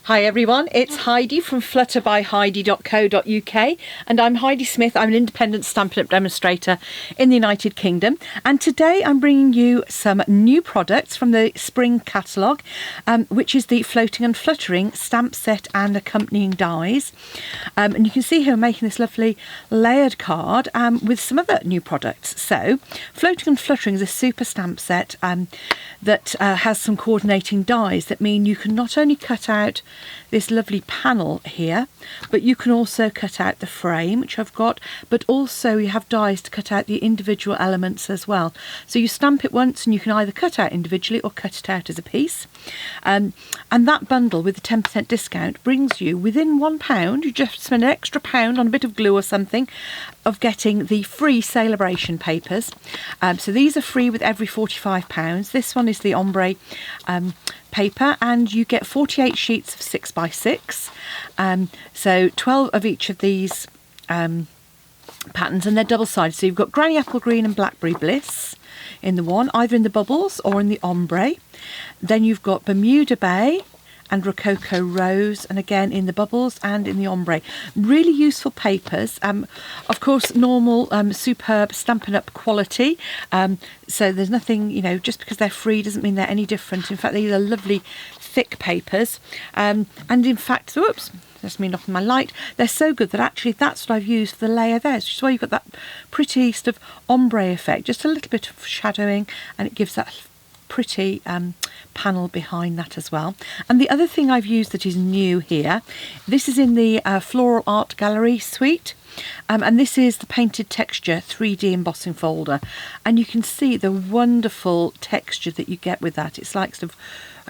Hi everyone, it's Heidi from flutterbyheidi.co.uk and I'm Heidi Smith. I'm an independent Stampin' Up demonstrator in the United Kingdom, and today I'm bringing you some new products from the spring catalogue, which is the Floating and Fluttering stamp set and accompanying dies. And you can see here I'm making this lovely layered card with some other new products. So Floating and Fluttering is a super stamp set that has some coordinating dies that mean you can not only cut out this lovely panel here, but you can also cut out the frame, which I've got, but also you have dies to cut out the individual elements as well. So you stamp it once and you can either cut out individually or cut it out as a piece. And that bundle with the 10% discount brings you within £1. You just spend an extra £1 on a bit of glue or something of getting the free Celebration papers. So these are free with every £45. This one is the Ombre paper, and you get 48 sheets of 6x6, so 12 of each of these patterns, and they're double-sided. So you've got Granny Apple Green and Blackberry Bliss in the one, either in the bubbles or in the ombre. Then you've got Bermuda Bay and Rococo Rose, and again in the bubbles and in the ombre. Really useful papers. Of course, normal, superb Stampin' Up quality. So there's nothing, you know, just because they're free doesn't mean they're any different. In fact, these are lovely thick papers. And in fact, whoops, that's me knocking my light. They're so good that actually that's what I've used for the layer there, which is why you've got that pretty sort of ombre effect, just a little bit of shadowing, and it gives that pretty panel behind that as well. And the other thing I've used that is new here, this is in the Floral Art Gallery suite, and this is the Painted Texture 3D embossing folder, and you can see the wonderful texture that you get with that. It's like sort of,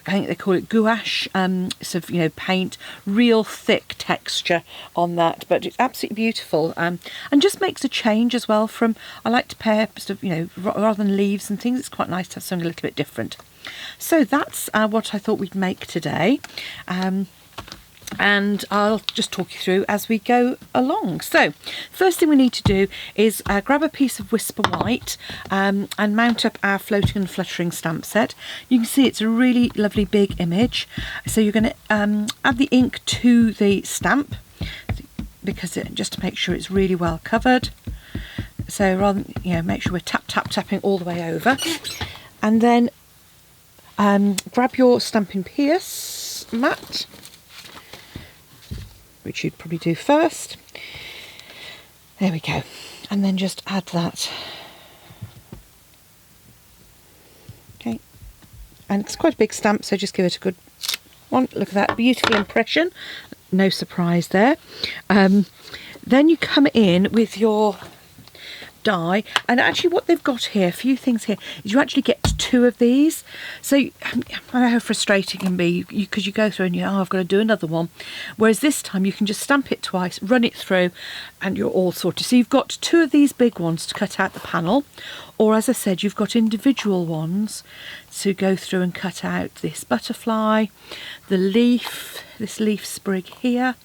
I think they call it gouache, sort of, you know, paint, real thick texture on that, but it's absolutely beautiful, and just makes a change as well from, I like to pair sort of, you know, rather than leaves and things, it's quite nice to have something a little bit different. So that's what I thought we'd make today, and I'll just talk you through as we go along. So first thing we need to do is grab a piece of Whisper White and mount up our Floating and Fluttering stamp set. You can see it's a really lovely big image, so you're going to add the ink to the stamp, because just to make sure it's really well covered. So rather than, you know, make sure we're tapping all the way over, and then grab your Stampin' Pierce mat, which you'd probably do first. There we go. And then just add that. Okay. And it's quite a big stamp, so just give it a good one. Look at that beautiful impression. No surprise there. Then you come in with your die, and actually what they've got here, a few things here, is you actually get 2 of these. So I know how frustrating it can be, because you go through and I've got to do another one, whereas this time you can just stamp it twice, run it through, and you're all sorted. So you've got 2 of these big ones to cut out the panel, or as I said, you've got individual ones to go through and cut out this butterfly, the leaf, this leaf sprig here.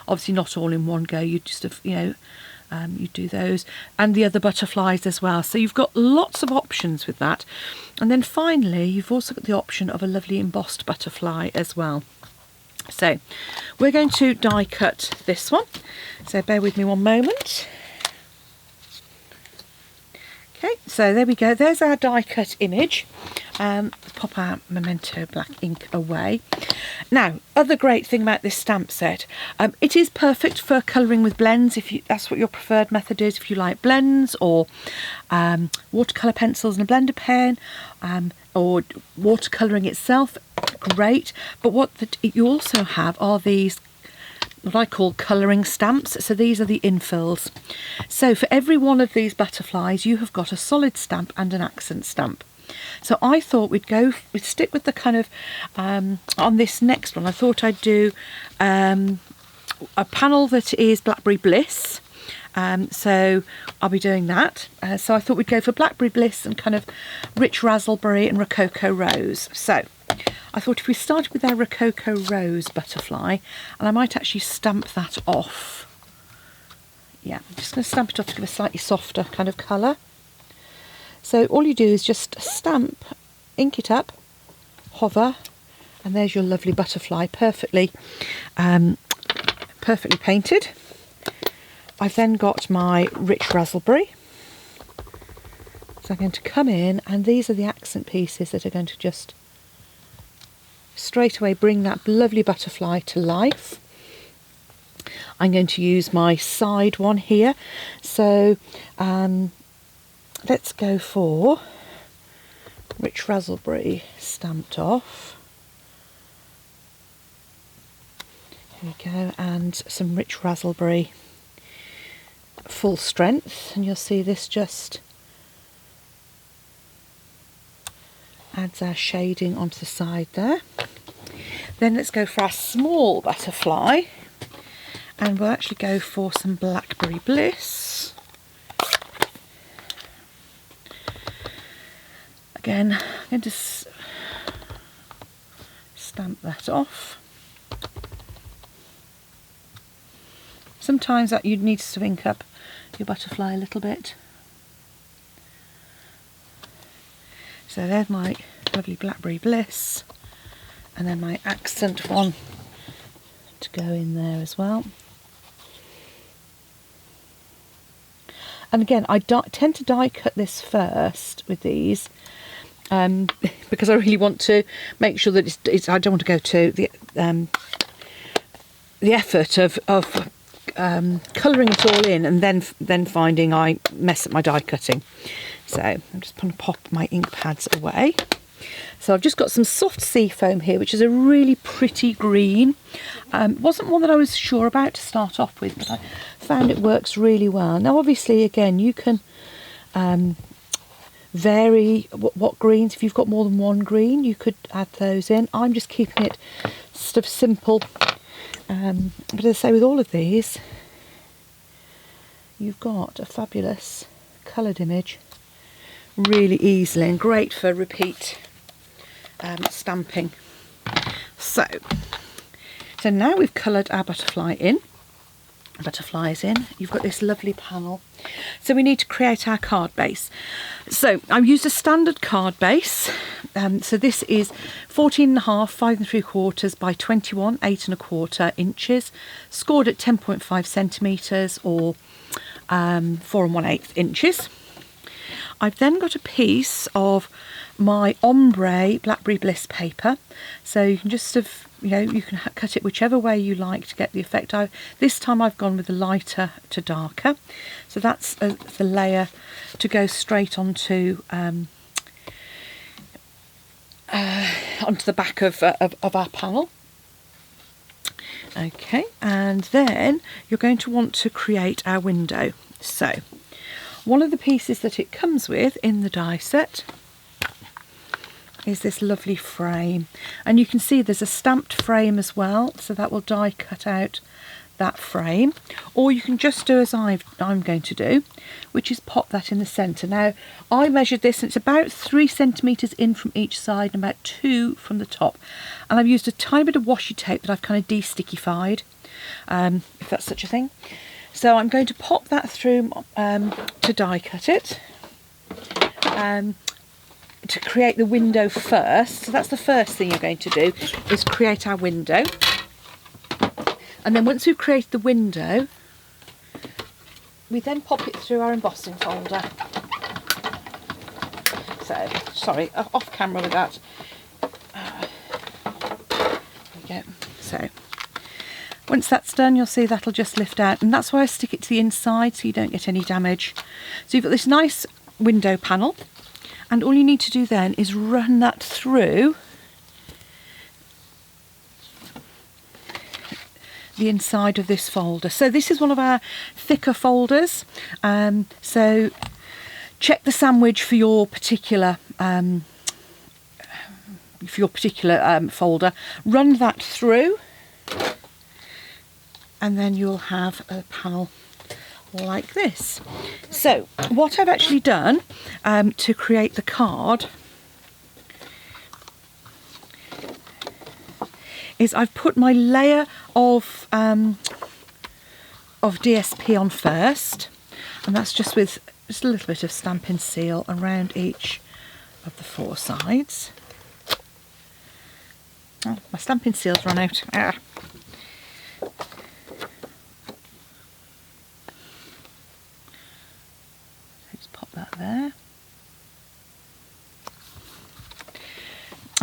Obviously not all in one go, you just have, you know, you do those, and the other butterflies as well. So you've got lots of options with that. And then finally you've also got the option of a lovely embossed butterfly as well. So we're going to die cut this one, so bear with me one moment. Okay, so there we go, there's our die cut image. Pop our Memento black ink away. Now, other great thing about this stamp set, it is perfect for colouring with blends, if that's what your preferred method is. If you like blends, or watercolour pencils and a blender pen, or watercolouring itself, great. But what you also have are these, what I call colouring stamps. So these are the infills. So for every one of these butterflies you have got a solid stamp and an accent stamp. So I thought we'd stick with the kind of, on this next one, I thought I'd do a panel that is Blackberry Bliss. So I'll be doing that. So I thought we'd go for Blackberry Bliss and kind of Rich Raspberry and Rococo Rose. So I thought if we started with our Rococo Rose butterfly, and I might actually stamp that off. Yeah, I'm just going to stamp it off to give a slightly softer kind of colour. So all you do is just stamp, ink it up, hover, And there's your lovely butterfly, perfectly painted. I've then got my rich raspberry. So I'm going to come in, and these are the accent pieces that are going to just straight away bring that lovely butterfly to life. I'm going to use my side one here. So let's go for rich raspberry stamped off. Here we go, and some rich raspberry full strength, and you'll see this just adds our shading onto the side there. Then let's go for our small butterfly, and we'll actually go for some Blackberry Bliss. Again, I'm going to stamp that off. Sometimes that you'd need to swing up your butterfly a little bit. So there's my lovely Blackberry Bliss, and then my accent one to go in there as well. And again, I tend to die cut this first with these because I really want to make sure that it's I don't want to go to the effort of colouring it all in and then finding I mess up my die cutting. So I'm just going to pop my ink pads away. So I've just got some soft sea foam here, which is a really pretty green. Wasn't one that I was sure about to start off with, but I found it works really well. Now obviously again you can vary what greens. If you've got more than one green, you could add those in. I'm just keeping it sort of simple. But as I say, with all of these, you've got a fabulous coloured image really easily, and great for repeat stamping. So now we've coloured our butterflies in. You've got this lovely panel. So we need to create our card base. So I've used a standard card base. So this is 14.5, 5 3/4 by 21, 8 1/4 inches, scored at 10.5 centimetres or 4 1/8 inches. I've then got a piece of my Ombre Blackberry Bliss paper, so you can just sort of, you can cut it whichever way you like to get the effect. This time I've gone with the lighter to darker, so that's the layer to go straight onto the back of our panel. Okay, and then you're going to want to create our window. So one of the pieces that it comes with in the die set is this lovely frame, and you can see there's a stamped frame as well, so that will die cut out that frame, or you can just do as I'm going to do, which is pop that in the centre. Now I measured this and it's about 3 centimetres in from each side and about 2 from the top, and I've used a tiny bit of washi tape that I've kind of de-stickified, if that's such a thing. So I'm going to pop that through to die cut it to create the window first. So that's the first thing you're going to do, is create our window. And then once we've created the window, we then pop it through our embossing folder. So, sorry, off camera with that. There we go. So once that's done, you'll see that'll just lift out, and that's why I stick it to the inside so you don't get any damage. So you've got this nice window panel, and all you need to do then is run that through the inside of this folder. So this is one of our thicker folders, so check the sandwich for your particular folder, run that through, and then you'll have a panel like this. So what I've actually done to create the card is I've put my layer of DSP on first, and that's just with just a little bit of Stampin' Seal around each of the 4 sides. Oh, my stamping seal's run out. Ah. Let's pop that there.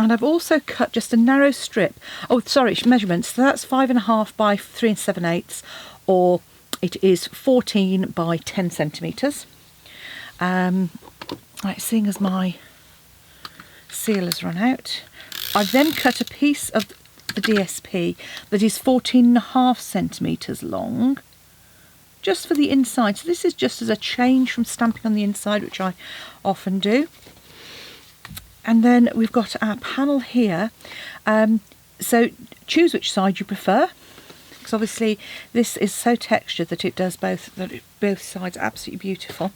And I've also cut just a narrow strip. Oh, sorry, measurements. So that's 5.5 by 3 7/8, or it is 14 by 10 centimetres. Right, seeing as my seal has run out, I've then cut a piece of the DSP that is 14.5 centimetres long, just for the inside. So this is just as a change from stamping on the inside, which I often do. And then we've got our panel here. So choose which side you prefer, because obviously this is so textured that it does both sides are absolutely beautiful.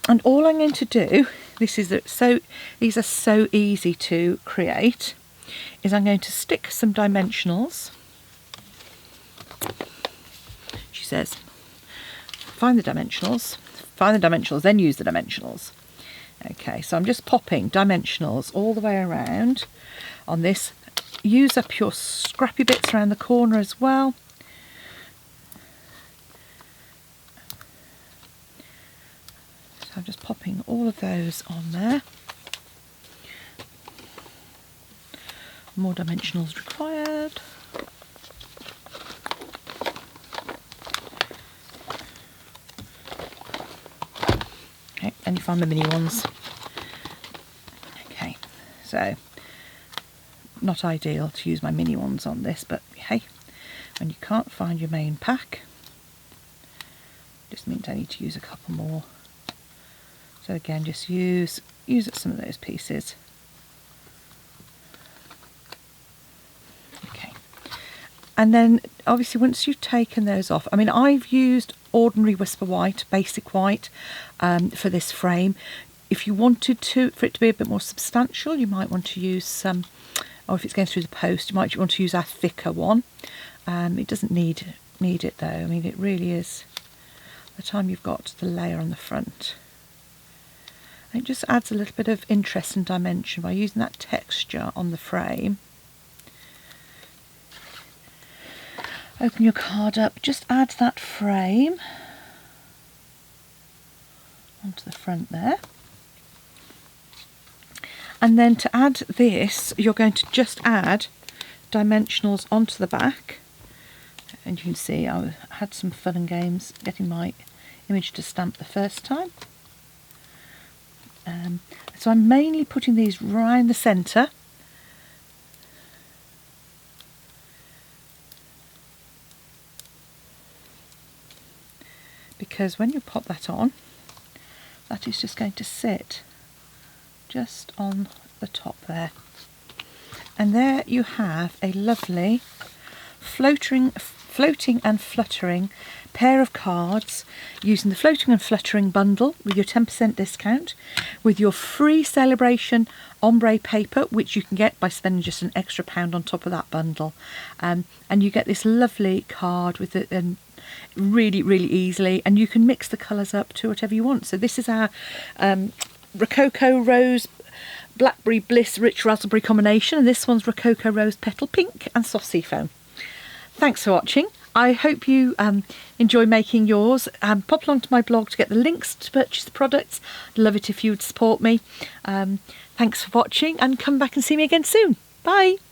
And all I'm going to do, these are so easy to create, is I'm going to stick some dimensionals. She says, find the dimensionals, then use the dimensionals. Okay, so I'm just popping dimensionals all the way around on this. Use up your scrappy bits around the corner as well. So I'm just popping all of those on there. More dimensionals required. Okay, and you find the mini ones. Okay, so not ideal to use my mini ones on this, but hey, when you can't find your main pack, just means I need to use a couple more. So again, just use up some of those pieces. Okay, and then obviously once you've taken those off, I mean, I've used ordinary Whisper White, basic white, for this frame. If you wanted for it to be a bit more substantial, you might want to use some, or if it's going through the post, you might want to use our thicker one. It doesn't need it though. I mean, it really is, by the time you've got the layer on the front, it just adds a little bit of interest and dimension by using that texture on the frame. Open your card up, just add that frame onto the front there. And then to add this, you're going to just add dimensionals onto the back. And you can see I had some fun and games getting my image to stamp the first time. So I'm mainly putting these right in the centre. Because when you pop that on, that is just going to sit just on the top there. And there you have a lovely floating and fluttering pair of cards using the Floating and Fluttering bundle with your 10% discount, with your free celebration ombre paper, which you can get by spending just an extra £1 on top of that bundle. And you get this lovely card with it, and really easily, and you can mix the colours up to whatever you want. So this is our Rococo Rose Blackberry Bliss Rich Raspberry combination, and this one's Rococo Rose Petal Pink and Soft Sea Foam. Thanks for watching. I hope you enjoy making yours. Pop along to my blog to get the links to purchase the products. I'd love it if you would support me. Thanks for watching, and come back and see me again soon. Bye.